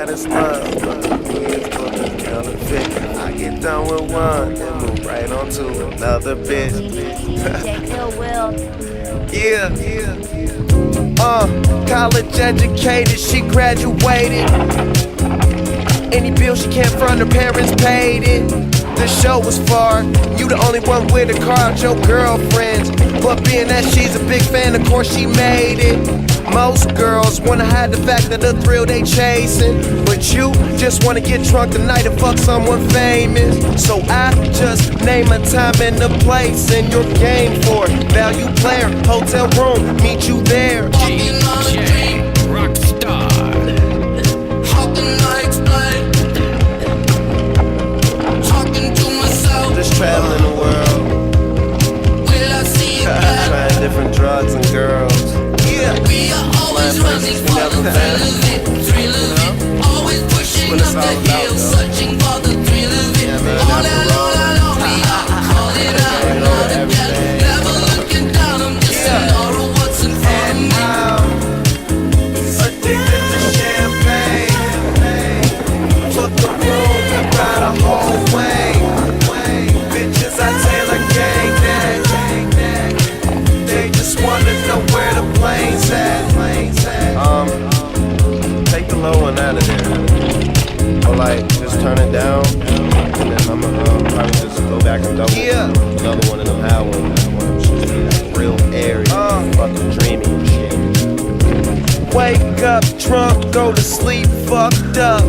got a slum. I get done with one, then move right on to another bitch. DJ Ill Will. Yeah. College educated, she graduated. Any bill she can't front, her parents paid it. The show was far, you the only one with a car out your girlfriends. But being that she's a big fan, of course she made it. Most girls wanna hide the fact that the thrill they chasing, but you just wanna get drunk tonight and fuck someone famous. So I just name a time and a place, and you're game for it. Value player, hotel room, meet you there. DJ Rockstar. How can I explain? Talking to myself. Just traveling the world, Will I see it back? trying different drugs and girls. Yeah. We are always running for the thrill of it, thrill of it. Always pushing up the hill, searching for the thrill of it. All that long, we are calling out another death. Never looking down, I'm just in awe of what's in front of me. Addicted to champagne. Fuck the room, we ride a whole way. Bitches, I tail a gang that. They just wanna know where the plane's at. Take the low one out of there. Or like, just turn it down. And then I'ma probably just go back and double another one of them high ones. Real airy, fucking dreamy and shit. Wake up drunk, go to sleep fucked up.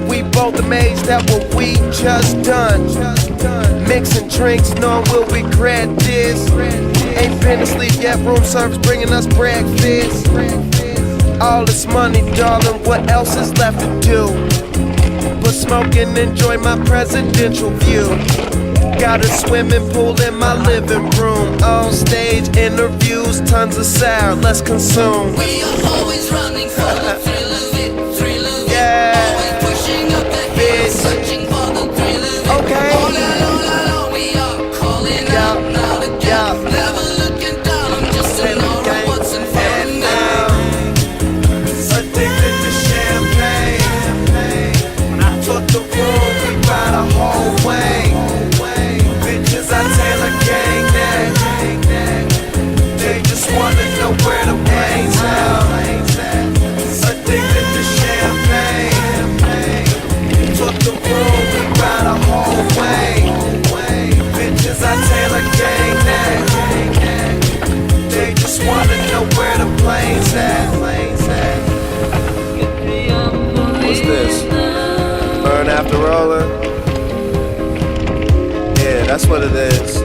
We both amazed at what we just done. Mixing drinks, knowing we'll regret this. Ain't been to sleep yet, room service bringing us breakfast. All this money, darling, what else is left to do? But smoke and enjoy my presidential view. Got a swimming pool in my living room. On stage interviews, tons of sour, let's consume. We are always running for the thrill of it, thrill of it. Yeah. Always pushing up the hill, searching for the thrill of it. Okay. All that we are calling out now to death. Never looking down, I'm just in awe of what's in front of me. Addicted to champagne. Fuck the room, we ride a whole way. Bitches, I tail a gang that. They just wanna know where the plane's at. Addicted to champagne. Fuck the room, we ride a whole way. Bitches, I tail a gang that. They just wanna know where the plane's at. What's this? Burn after rolling? Yeah, that's what it is.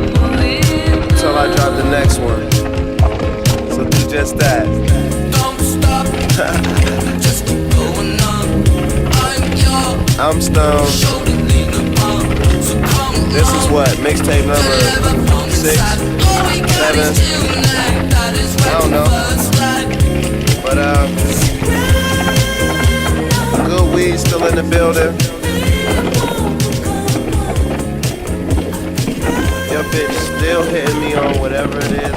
Until I drop the next one. So do just that. Don't stop, just keep going on. I'm stoned. Shoulder lean upon, so come This is on. what? Mixtape number 6, 7? I don't know. But good weed still in the building. Your bitch still hitting me on whatever it is.